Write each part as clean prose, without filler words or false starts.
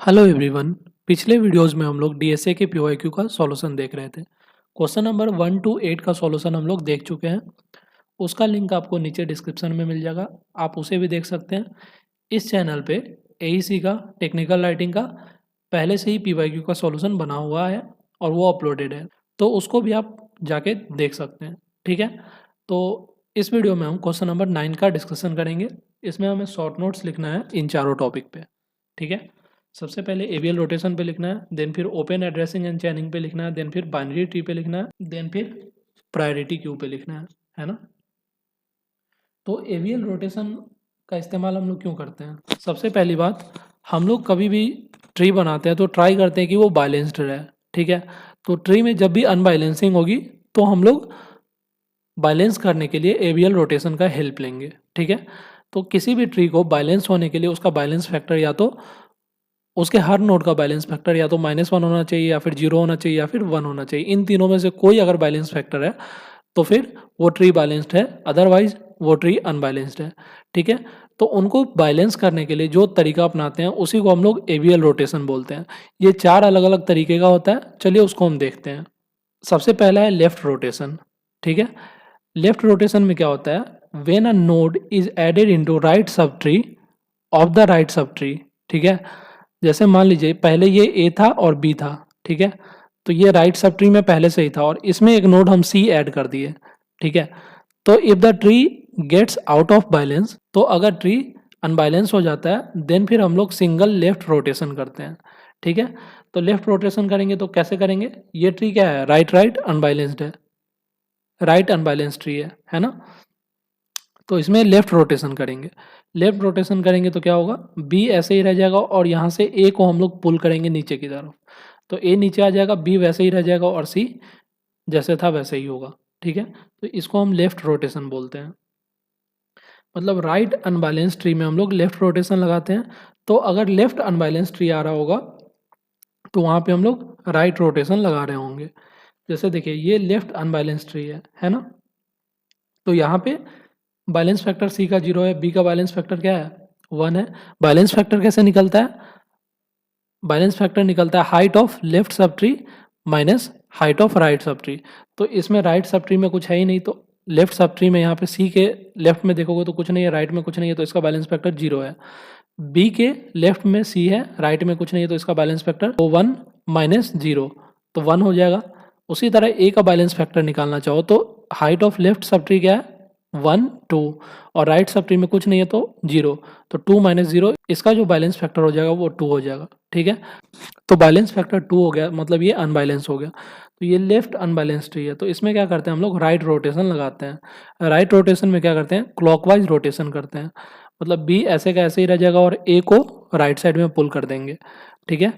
Hello everyone. पिछले videos में हम लोग डीएसए के पीवाईक्यू का सॉल्यूशन देख रहे थे। क्वेश्चन नंबर 1 to 8 का सॉल्यूशन हम लोग देख चुके हैं। उसका लिंक आपको नीचे डिस्क्रिप्शन में मिल जाएगा, आप उसे भी देख सकते हैं। इस चैनल पे एईसी का टेक्निकल राइटिंग का पहले से ही पीवाईक्यू का सॉल्यूशन बना हुआ है और वो अपलोडेड है, तो उसको भी आप जाके देख सकते हैं। ठीक है, तो इस वीडियो में हम क्वेश्चन नंबर 9 का डिस्कशन करेंगे। इसमें हमें शॉर्ट नोट्स लिखना है इन चारों टॉपिक पे। ठीक है, सबसे पहले एबीएल रोटेशन पे लिखना है, देन फिर ओपन एड्रेसिंग एंड चैनिंग पे लिखना है, देन फिर बाइनरी ट्री पे लिखना है, देन फिर प्रायोरिटी क्यू पे लिखना है ना। तो एबीएल रोटेशन का इस्तेमाल हम लोग क्यों करते हैं? सबसे पहली बात, हम लोग कभी भी ट्री बनाते हैं तो ट्राई करते हैं कि वो बैलेंस्ड रहे। ठीक है, तो ट्री में जब भी अनबैलेंसिंग होगी तो हम लोग बैलेंस करने के लिए एबीएल रोटेशन का हेल्प लेंगे। ठीक है, तो किसी भी ट्री को बैलेंस होने के लिए उसका बैलेंस फैक्टर या तो उसके हर नोड का बैलेंस फैक्टर या तो -1 होना चाहिए या फिर 0 होना चाहिए या फिर 1 होना चाहिए। इन तीनों में से कोई अगर बैलेंस फैक्टर है तो फिर वो ट्री बैलेंस्ड है, अदरवाइज वो ट्री अनबैलेंस्ड है। ठीक है, तो उनको बैलेंस करने के लिए जो तरीका अपनाते हैं उसी को हम लोग एबीएल रोटेशन बोलते हैं। ये 4 अलग अलग तरीके का होता है, चलिए उसको हम देखते हैं। सबसे पहला है लेफ्ट रोटेशन। ठीक है, लेफ्ट रोटेशन में क्या होता है? When a node is added into right sub tree of the right sub tree. ठीक है, जैसे मान लीजिए पहले ये ए था और बी था। ठीक है, तो ये राइट सब ट्री में पहले से ही था और इसमें एक नोड हम सी ऐड कर दिए। ठीक है, तो if the tree gets out of balance, तो अगर ट्री अनबैलेंस हो जाता है देन फिर हम लोग सिंगल लेफ्ट रोटेशन करते हैं। ठीक है, तो लेफ्ट रोटेशन करेंगे तो कैसे करेंगे? ये ट्री क्या है? राइट राइट अनबैलेंस्ड है, राइट अनबैलेंस्ड ट्री है ना। तो इसमें लेफ्ट रोटेशन करेंगे। लेफ्ट रोटेशन करेंगे तो क्या होगा? बी ऐसे ही रह जाएगा और यहाँ से ए को हम लोग पुल करेंगे नीचे की तरफ, तो ए नीचे आ जाएगा, बी वैसे ही रह जाएगा और सी जैसे था वैसे ही होगा। ठीक है, तो इसको हम लेफ्ट रोटेशन बोलते हैं। मतलब राइट अनबैलेंस ट्री में हम लोग लेफ्ट रोटेशन लगाते हैं। तो अगर लेफ्ट अनबैलेंस ट्री आ रहा होगा तो वहाँ पे हम लोग राइट रोटेशन लगा रहे होंगे। जैसे देखिए ये लेफ्ट अनबैलेंस ट्री है ना, तो यहाँ पे बैलेंस फैक्टर सी का 0 है, बी का बैलेंस फैक्टर क्या है? 1 है। बैलेंस फैक्टर कैसे निकलता है? बैलेंस फैक्टर निकलता है height of left sub tree minus height of right sub tree. तो इसमें राइट सब ट्री में कुछ है ही नहीं, तो लेफ्ट सब ट्री में यहाँ पे सी के लेफ्ट में देखोगे तो कुछ नहीं है, राइट में कुछ नहीं है, तो इसका बैलेंस फैक्टर 0 है। बी के लेफ्ट में सी है, राइट में कुछ नहीं है, तो इसका बैलेंस फैक्टर तो 1 माइनस 0, तो 1 हो जाएगा। उसी तरह ए का बैलेंस फैक्टर निकालना चाहो तो height of left sub tree क्या है? 1 2, और राइट सब ट्री में कुछ नहीं है तो 0, तो 2 माइनस 0, इसका जो बैलेंस फैक्टर हो जाएगा वो 2 हो जाएगा। ठीक है, तो बैलेंस फैक्टर 2 हो गया, मतलब ये अनबैलेंस हो गया। तो ये लेफ्ट अनबैलेंस ट्री है, तो इसमें क्या करते हैं हम लोग? राइट रोटेशन लगाते हैं। राइट रोटेशन में क्या करते हैं? क्लॉकवाइज रोटेशन करते हैं। मतलब बी ऐसे का ऐसे ही रह जाएगा और ए को राइट साइड में पुल कर देंगे। ठीक है,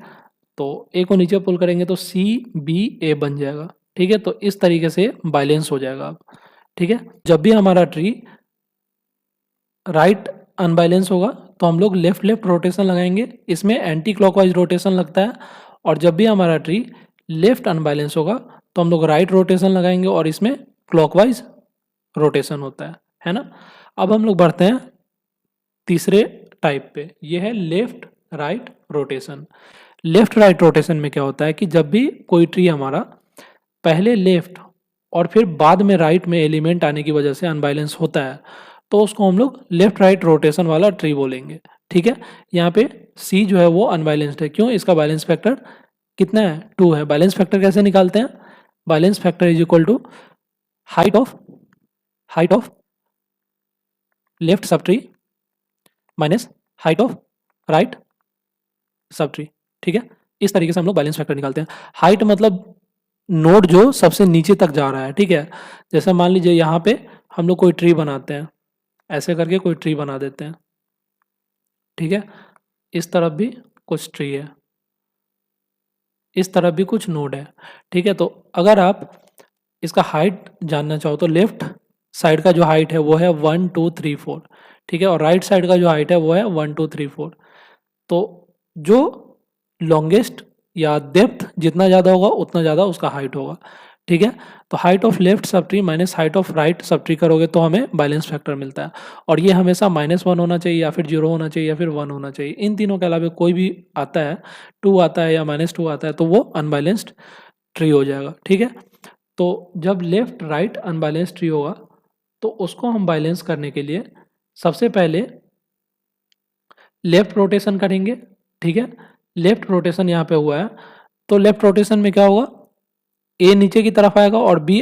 तो ए को नीचे पुल करेंगे तो सी बी ए बन जाएगा। ठीक है, तो इस तरीके से बैलेंस हो जाएगा अब। ठीक है, जब भी हमारा ट्री राइट अनबैलेंस होगा तो हम लोग लेफ्ट लेफ्ट रोटेशन लगाएंगे, इसमें एंटी क्लॉकवाइज रोटेशन लगता है। और जब भी हमारा ट्री लेफ्ट अनबैलेंस होगा तो हम लोग राइट रोटेशन लगाएंगे और इसमें क्लॉकवाइज रोटेशन होता है ना। अब हम लोग बढ़ते हैं तीसरे टाइप पे, ये है left right rotation. Left right rotation में क्या होता है कि जब भी कोई ट्री हमारा पहले लेफ्ट और फिर बाद में राइट में एलिमेंट आने की वजह से अनबैलेंस होता है तो उसको हम लोग लेफ्ट राइट रोटेशन वाला ट्री बोलेंगे। ठीक है, यहाँ पे सी जो है वो अनबैलेंस्ड है, क्यों? इसका बैलेंस फैक्टर कितना है? 2 है। बैलेंस फैक्टर कैसे निकालते हैं? Balance factor is equal to height of left sub tree minus height of right sub tree. ठीक है, इस तरीके से हम लोग बैलेंस फैक्टर निकालते हैं। हाइट मतलब नोड जो सबसे नीचे तक जा रहा है। ठीक है, जैसे मान लीजिए यहाँ पे हम लोग कोई ट्री बनाते हैं, ऐसे करके कोई ट्री बना देते हैं। ठीक है, इस तरफ भी कुछ ट्री है, इस तरफ भी कुछ नोड है। ठीक है, तो अगर आप इसका हाइट जानना चाहो तो लेफ्ट साइड का जो हाइट है वो है 1 2 3 4। ठीक है, और राइट साइड का जो हाइट है वो है 1 2 3 4। तो जो लॉन्गेस्ट या डेप्थ जितना ज़्यादा होगा उतना ज़्यादा उसका हाइट होगा। ठीक है। तो height of left sub tree minus height of right sub tree करोगे तो हमें बैलेंस फैक्टर मिलता है, और ये हमेशा -1 होना चाहिए या फिर 0 होना चाहिए या फिर 1 होना चाहिए। इन तीनों के अलावा कोई भी आता है, 2 आता है या -2 आता है तो वो अनबैलेंस्ड ट्री हो जाएगा। ठीक है। तो जब लेफ्ट राइट अनबैलेंस्ड ट्री होगा तो उसको हम बैलेंस करने के लिए सबसे पहले लेफ्ट रोटेशन करेंगे। ठीक है। लेफ्ट रोटेशन यहाँ पे हुआ है तो लेफ्ट रोटेशन में क्या होगा, ए नीचे की तरफ आएगा और बी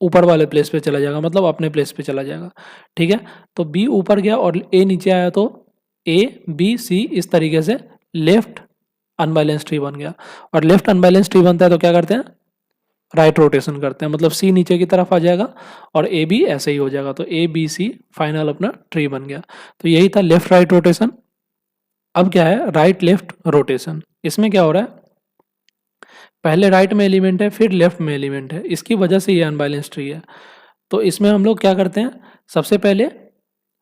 ऊपर वाले प्लेस पे चला जाएगा, मतलब अपने प्लेस पे चला जाएगा। ठीक है। तो बी ऊपर गया और ए नीचे आया तो ए बी सी इस तरीके से लेफ्ट अनबैलेंस ट्री बन गया। और लेफ्ट अनबैलेंस ट्री बनता है तो क्या करते हैं, राइट रोटेशन करते हैं, मतलब सी नीचे की तरफ आ जाएगा और ए बी ऐसे ही हो जाएगा। तो ए बी सी फाइनल अपना ट्री बन गया। तो यही था लेफ्ट राइट रोटेशन। अब क्या है राइट लेफ्ट रोटेशन। इसमें क्या हो रहा है, पहले राइट में एलिमेंट है फिर लेफ्ट में एलिमेंट है, इसकी वजह से ये अनबैलेंस ट्री है। तो इसमें हम लोग क्या करते हैं, सबसे पहले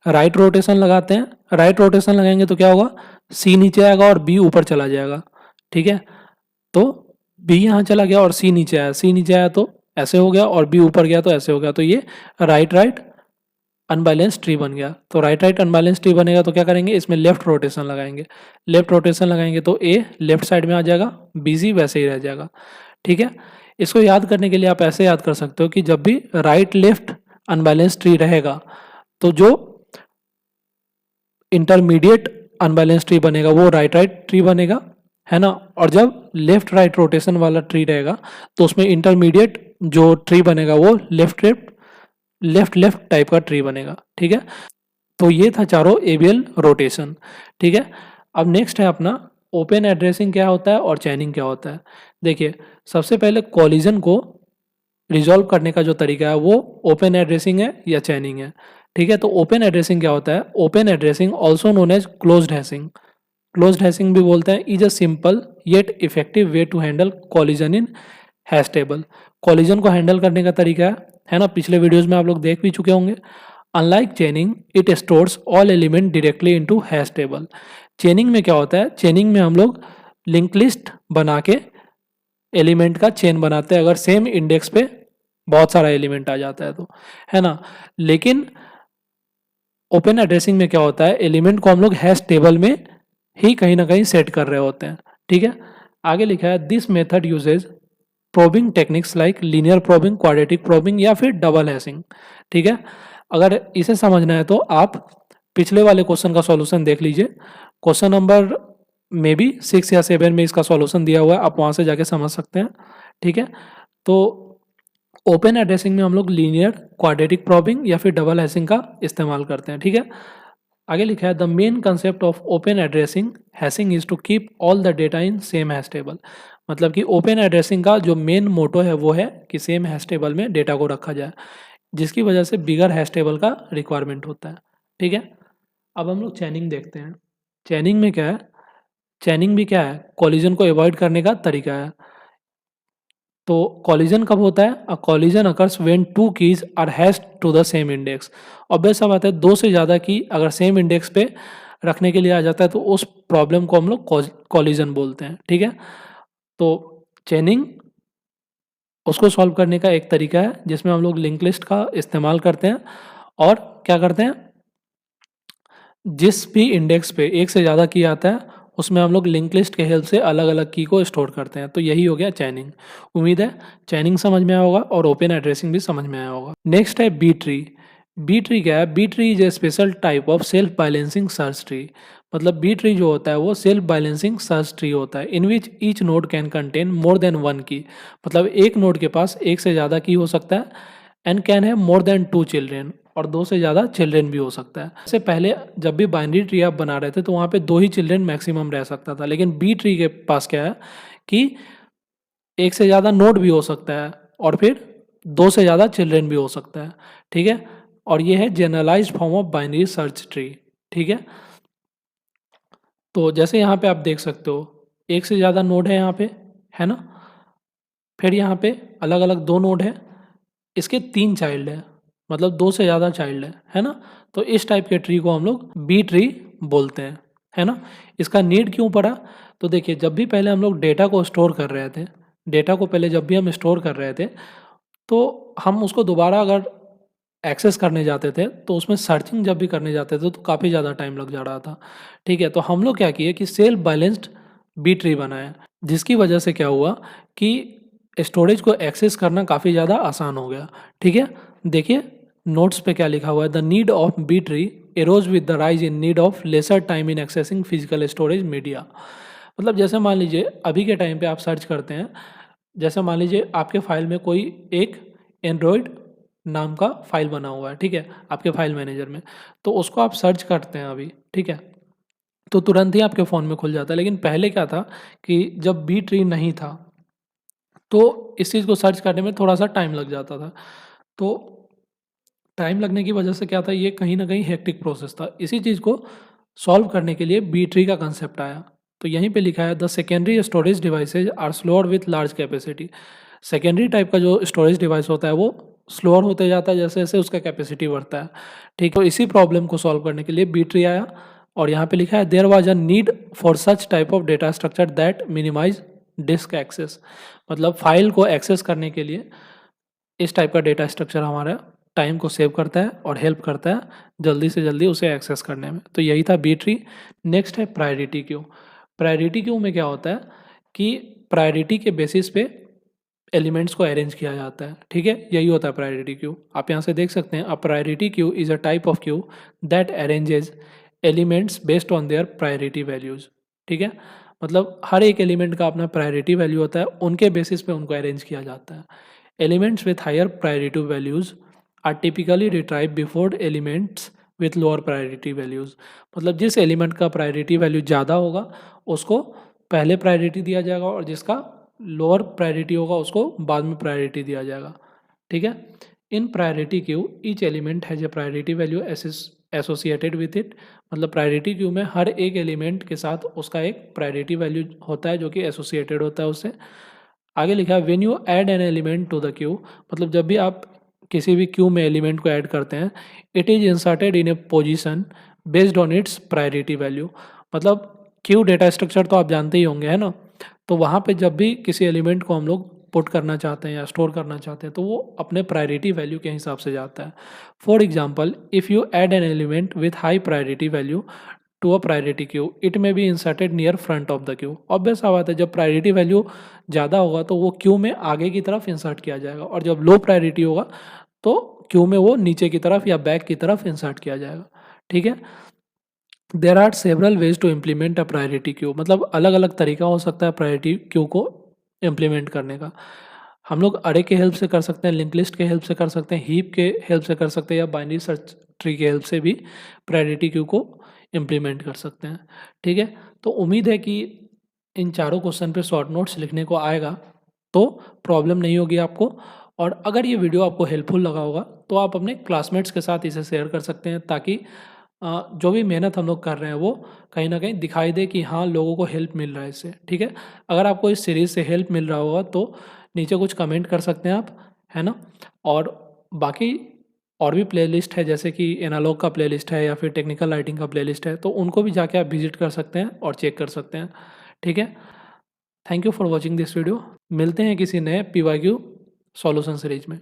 राइट रोटेशन लगाते हैं। राइट रोटेशन लगाएंगे तो क्या होगा, सी नीचे आएगा और बी ऊपर चला जाएगा। ठीक है। तो बी यहाँ चला गया और सी नीचे आया, सी नीचे आया तो ऐसे हो गया और बी ऊपर गया तो ऐसे हो गया। तो ये राइट राइट अनबैलेंस ट्री बन गया। तो राइट राइट अनबैलेंस ट्री बनेगा तो क्या करेंगे, इसमें लेफ्ट रोटेशन लगाएंगे। लेफ्ट रोटेशन लगाएंगे तो ए लेफ्ट साइड में आ जाएगा, बी सी वैसे ही रह जाएगा। ठीक है। इसको याद करने के लिए आप ऐसे याद कर सकते हो कि जब भी राइट लेफ्ट अनबैलेंस ट्री रहेगा तो जो इंटरमीडिएट अनबैलेंस ट्री बनेगा वो राइट राइट ट्री बनेगा, है ना। और जब लेफ्ट राइट रोटेशन वाला ट्री रहेगा तो उसमें इंटरमीडिएट जो ट्री बनेगा वो left left left left type का ट्री बनेगा। ठीक है। तो ये था चारों एबीएल रोटेशन। ठीक है। अब नेक्स्ट है अपना ओपन एड्रेसिंग क्या होता है और चैनिंग क्या होता है। देखिए सबसे पहले कॉलिजन को रिजॉल्व करने का जो तरीका है वो ओपन एड्रेसिंग है या चैनिंग है। ठीक है। तो ओपन एड्रेसिंग क्या होता है, open addressing also known as closed hashing, closed hashing भी बोलते हैं, is a simple yet effective way to handle collision in hash table. Collision को हैंडल करने का तरीका है ना, पिछले वीडियोस में आप लोग देख भी चुके होंगे। Unlike चेनिंग it stores all element directly into hash table. चेनिंग में क्या होता है, चेनिंग में हम लोग लिंक लिस्ट बना के एलिमेंट का चेन बनाते हैं अगर सेम इंडेक्स पे बहुत सारा एलिमेंट आ जाता है तो, है ना। लेकिन ओपन एड्रेसिंग में क्या होता है, एलिमेंट को हम लोग हैश टेबल में ही कहीं ना कहीं सेट कर रहे होते हैं। ठीक है। आगे लिखा है this method uses probing techniques like linear probing, quadratic probing या फिर डबल हैशिंग। ठीक है। अगर इसे समझना है तो आप पिछले वाले क्वेश्चन का सॉल्यूशन देख लीजिए। क्वेश्चन नंबर मे बी 6 या 7 में इसका सॉल्यूशन दिया हुआ है, आप वहाँ से जाके समझ सकते हैं। ठीक है। तो ओपन एड्रेसिंग में हम लोग लीनियर, क्वाड्रेटिक प्रोबिंग या फिर डबल हैशिंग का इस्तेमाल करते हैं। ठीक है। आगे लिखा है the main concept of open addressing hashing is to keep all the data in same hash table. मतलब कि ओपन एड्रेसिंग का जो मेन मोटो है वो है कि सेम हैश टेबल में डेटा को रखा जाए, जिसकी वजह से बिगर हैश टेबल का रिक्वायरमेंट होता है। ठीक है। अब हम लोग चैनिंग देखते हैं। चैनिंग में क्या है, चैनिंग भी क्या है, कॉलिजन को अवॉइड करने का तरीका है। तो कॉलिजन कब होता है, a collision occurs when two keys are hashed to the same index. Obvious सा बात है, दो से ज़्यादा की अगर सेम इंडेक्स पे रखने के लिए आ जाता है तो उस प्रॉब्लम को हम लोग कॉलिजन बोलते हैं। ठीक है। तो चेनिंग उसको सॉल्व करने का एक तरीका है जिसमें हम लोग लिंक लिस्ट का इस्तेमाल करते हैं और क्या करते हैं, जिस भी इंडेक्स पे एक से ज़्यादा की आता है उसमें हम लोग लिंक लिस्ट के हेल्प से अलग अलग की को स्टोर करते हैं। तो यही हो गया चैनिंग। उम्मीद है चैनिंग समझ में आया होगा और ओपन एड्रेसिंग भी समझ में आया होगा। नेक्स्ट है बी ट्री। बी ट्री क्या है, B tree is a special type of self balancing search tree. मतलब बी ट्री जो होता है वो सेल्फ बैलेंसिंग सर्च ट्री होता है, in which each node can contain more than one key. मतलब एक नोड के पास एक से ज़्यादा की हो सकता है, and can have more than 2 children, और 2 से ज़्यादा चिल्ड्रेन भी हो सकता है। इससे पहले जब भी बाइनरी ट्री आप बना रहे थे तो वहाँ पे 2 ही चिल्ड्रेन मैक्सिमम रह सकता था, लेकिन बी ट्री के पास क्या है कि एक से ज़्यादा नोड भी हो सकता है और फिर 2 से ज़्यादा चिल्ड्रेन भी हो सकता है। ठीक है। और ये है generalised form of binary search tree. ठीक है। तो जैसे यहाँ पे आप देख सकते हो एक से ज़्यादा नोड है यहाँ पे, है ना। फिर यहाँ पे अलग अलग 2 नोड है, इसके 3 चाइल्ड है, मतलब 2 से ज़्यादा चाइल्ड है ना। तो इस टाइप के ट्री को हम लोग बी ट्री बोलते हैं, है ना। इसका नीड क्यों पड़ा, तो देखिए जब भी पहले हम लोग डेटा को स्टोर कर रहे थे डेटा को पहले जब भी हम स्टोर कर रहे थे तो हम उसको दोबारा अगर एक्सेस करने जाते थे तो उसमें सर्चिंग जब भी करने जाते थे तो काफ़ी ज़्यादा टाइम लग जा रहा था। ठीक है, तो हम लोग क्या किए कि सेल्फ बैलेंस्ड बी ट्री बनाया, जिसकी वजह से क्या हुआ कि स्टोरेज को एक्सेस करना काफ़ी ज़्यादा आसान हो गया। ठीक है, देखिए नोट्स पे क्या लिखा हुआ है, the need of B tree arose with the rise in need of lesser time in accessing physical storage media. मतलब जैसे मान लीजिए अभी के टाइम पे आप सर्च करते हैं, जैसे मान लीजिए आपके फाइल में कोई एक एंड्रॉयड नाम का फाइल बना हुआ है, ठीक है, आपके फाइल मैनेजर में, तो उसको आप सर्च करते हैं अभी, ठीक है, तो तुरंत ही आपके फ़ोन में खुल जाता है। लेकिन पहले क्या था कि जब बी ट्री नहीं था तो इस चीज़ को सर्च करने में थोड़ा सा टाइम लग जाता था। तो टाइम लगने की वजह से क्या था, ये कहीं न कहीं हेक्टिक प्रोसेस था। इसी चीज़ को सॉल्व करने के लिए बी ट्री का कंसेप्ट आया। तो यहीं पे लिखा है the secondary storage devices are slower with large capacity. Secondary type का जो स्टोरेज डिवाइस होता है वो स्लोअर होते जाता है जैसे-जैसे उसका कैपेसिटी बढ़ता है। ठीक है, तो इसी प्रॉब्लम को सॉल्व करने के लिए बी ट्री आया और यहाँ पे लिखा है there was a need for such type of data structure that minimise disk access. मतलब फाइल को एक्सेस करने के लिए इस टाइप का डेटा स्ट्रक्चर हमारा टाइम को सेव करता है और हेल्प करता है जल्दी से जल्दी उसे एक्सेस करने में। तो यही था बी ट्री। नेक्स्ट है प्रायोरिटी क्यू। प्रायोरिटी क्यू में क्या होता है कि प्रायोरिटी के बेसिस पे एलिमेंट्स को अरेंज किया जाता है। ठीक है, यही होता है प्रायोरिटी क्यू। आप यहाँ से देख सकते हैं, अ priority Q is a type of Q that अरेंजेज elements based on their priority values. ठीक है, मतलब हर एक एलिमेंट का अपना प्रायोरिटी वैल्यू होता है, उनके बेसिस पे उनको अरेंज किया जाता है। Elements with higher priority values are typically retrieve before elements with lower priority values. मतलब जिस एलिमेंट का प्रायोरिटी वैल्यू ज़्यादा होगा उसको पहले प्रायोरिटी दिया जाएगा और जिसका लोअर प्रायोरिटी होगा उसको बाद में प्रायोरिटी दिया जाएगा। ठीक है, इन priority queue each element has a priority value associated with it. मतलब प्रायोरिटी क्यू में हर एक एलिमेंट के साथ उसका एक प्रायोरिटी वैल्यू होता है जो कि एसोसिएटेड होता है उससे। आगे लिखा है when you add an element to the queue. मतलब जब भी आप किसी भी क्यू में एलिमेंट को ऐड करते हैं, it is inserted in A position based on it's priority value. मतलब क्यू डेटा स्ट्रक्चर तो आप जानते ही होंगे, है ना। तो वहाँ पे जब भी किसी एलिमेंट को हम लोग पुट करना चाहते हैं या स्टोर करना चाहते हैं तो वो अपने प्रायोरिटी वैल्यू के हिसाब से जाता है। For example, if you add an element with high priority value to a priority queue, it may be inserted near front of the queue. Obvious सा बात है, जब प्रायोरिटी वैल्यू ज़्यादा होगा तो वो क्यू में आगे की तरफ इंसर्ट किया जाएगा और जब लो प्रायोरिटी होगा तो क्यू में वो नीचे की तरफ या बैक की तरफ इंसर्ट किया जाएगा। ठीक है, there are several ways to implement a priority queue. मतलब अलग अलग तरीका हो सकता है प्रायोरिटी क्यू को इम्प्लीमेंट करने का। हम लोग अरे के हेल्प से कर सकते हैं, लिंक लिस्ट के हेल्प से कर सकते हैं, हीप के हेल्प से कर सकते हैं या बाइनरी सर्च ट्री के हेल्प से भी प्रायोरिटी क्यू को इम्प्लीमेंट कर सकते हैं। ठीक है, तो उम्मीद है कि इन चारों क्वेश्चन पे शॉर्ट नोट्स लिखने को आएगा तो प्रॉब्लम नहीं होगी आपको। और अगर ये वीडियो आपको हेल्पफुल लगा होगा तो आप अपने क्लासमेट्स के साथ इसे शेयर कर सकते हैं ताकि जो भी मेहनत हम लोग कर रहे हैं वो कहीं ना कहीं दिखाई दे कि हाँ लोगों को हेल्प मिल रहा है इससे। ठीक है, अगर आपको इस सीरीज़ से हेल्प मिल रहा होगा तो नीचे कुछ कमेंट कर सकते हैं आप, है ना। और बाकी और भी प्लेलिस्ट है जैसे कि एनालॉग का प्लेलिस्ट है या फिर टेक्निकल राइटिंग का प्लेलिस्ट है, तो उनको भी जाके आप विजिट कर सकते हैं और चेक कर सकते हैं। ठीक है, thank you for watching this video. मिलते हैं किसी नए PYQ सॉल्यूशन सीरीज में।